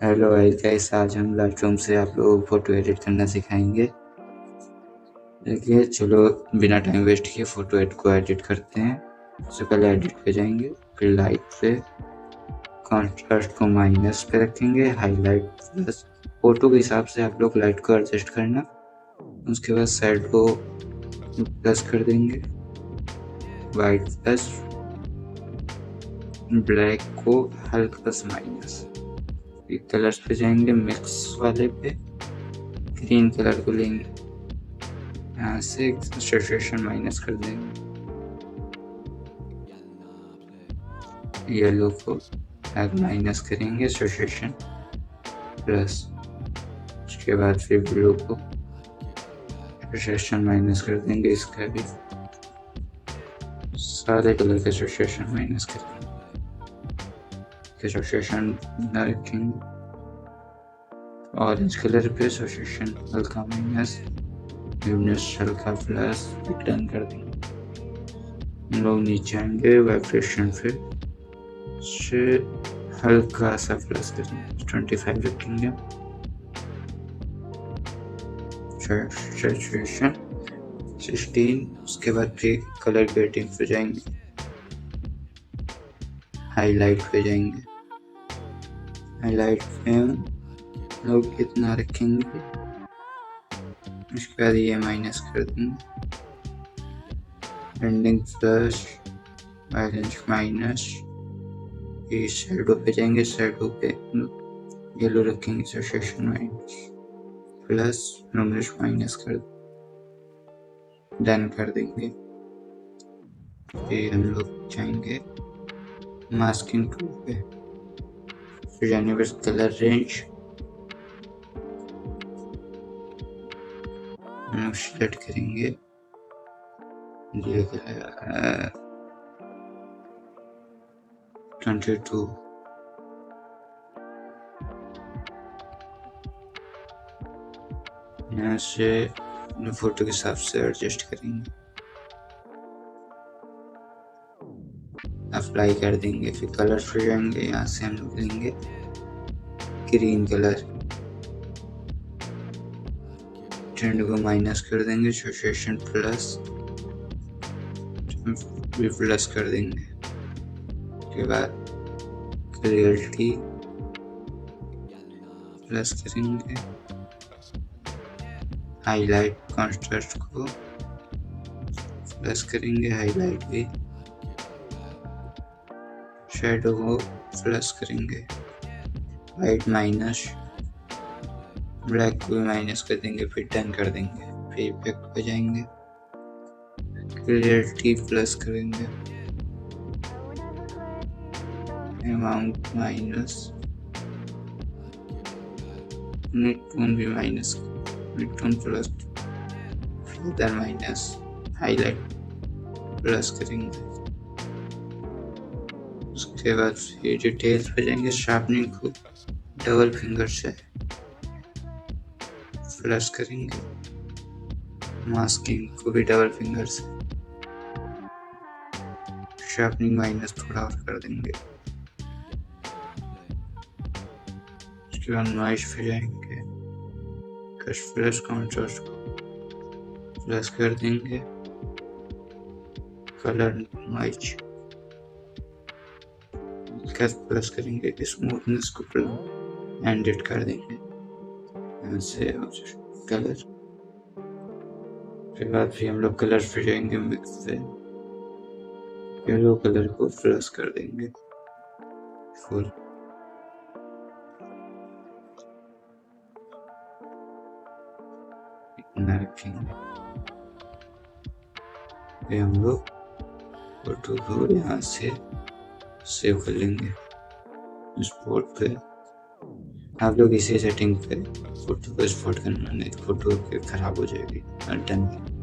Hello guys, आज हम Lightroom से आप लोगों को फ़ोटो एडिट करना सिखाएंगे। देखिए, चलो बिना टाइम वेस्ट किए फ़ोटो को एडिट करते हैं। सबसे पहले एडिट पे जाएंगे, फिर लाइट पे, कॉन्ट्रास्ट को माइनस पे रखेंगे, हाईलाइट प्लस। फ़ोटो के हिसाब से आप लोग लाइट को एडजस्ट करना। उसके बाद शेड को प्लस कर देंगे, वाइट प्लस, ब्लैक को हल्का सा माइनस। कलर्स पे जाएंगे, मिक्स वाले पे ग्रीन कलर को लेंगे, यहाँ से सैचुरेशन माइनस कर देंगे, येलो को माइनस करेंगे, सैचुरेशन प्लस। उसके बाद फिर ब्लू को सैचुरेशन माइनस कर देंगे, इसका भी सारे कलर के सैचुरेशन माइनस करेंगे, सैचुरेशन रखेंगे। ऑरेंज कलर पे सैचुरेशन हल्का माइनस, ब्लूनेस हल्का प्लस, डन कर देंगे। हम लोग नीचे आएंगे, वाइब्रेशन पे से हल्का सा प्लस करेंगे, 25 रखेंगे, सैचुरेशन 16। उसके बाद फिर कलर ग्रेडिंग पे जाएंगे, हाईलाइट पे जाएंगे, हाईलाइट पे हम लोग इतना रखेंगे, उसके बाद ये माइनस कर देंगे, ब्लेंडिंग प्लस, ऑरेंज माइनस। ये शैडो पे जाएंगे, शैडो पे येलो रखेंगे, saturation minus plus, luminous minus कर डन कर देंगे। फिर हम लोग जाएंगे मास्किंग टूल पे, फिर जाने बस कलर रेंज हम सिलेक्ट करेंगे, ये कलर 22। यहाँ से फोटो के हिसाब से एडजस्ट करेंगे, अप्लाई कर देंगे। फिर कलर पे जाएंगे, यहाँ से हम लोग लेंगे ग्रीन कलर, ट्रेंड को माइनस कर देंगे, सैचुरेशन प्लस भी प्लस कर देंगे। उसके बाद क्लियरिटी प्लस करेंगे, हाईलाइट कॉन्ट्रास्ट को प्लस करेंगे, हाईलाइट भी, शैडो को प्लस करेंगे, वाइट माइनस, ब्लैक को भी माइनस कर देंगे, फिर डन कर देंगे। फिर इफेक्ट पे जाएंगे, क्लियरिटी प्लस करेंगे, अमाउंट माइनस, मिडटोन भी minus, midtone plus, filter minus, highlight plus करेंगे। उसके बाद फिर डिटेल्स पे जाएंगे, शार्पनिंग को डबल फिंगर से प्लस करेंगे, मास्किंग को भी डबल फिंगर से, शार्पनिंग माइनस थोड़ा और कर देंगे। उसके बाद नॉइज पे जाएंगे, कश प्लस कॉन्ट्रास्ट को प्लस कर देंगे, कलर नॉइज प्लस करेंगे, स्मूथनेस को एडिट कर देंगे, यहाँ से कलर। फिर बाद फिर हम लोग कलर पे जाएंगे, मिक्स से येलो कलर को प्लस कर देंगे फुल। इतना रखेंगे, फिर हम लोग फोटो को यहाँ से सेव कर लेंगे स्पॉट पे। आप लोग इसी सेटिंग पे फोटो को एक्सपोर्ट करना, नहीं तो फोटो खराब हो जाएगी। डन।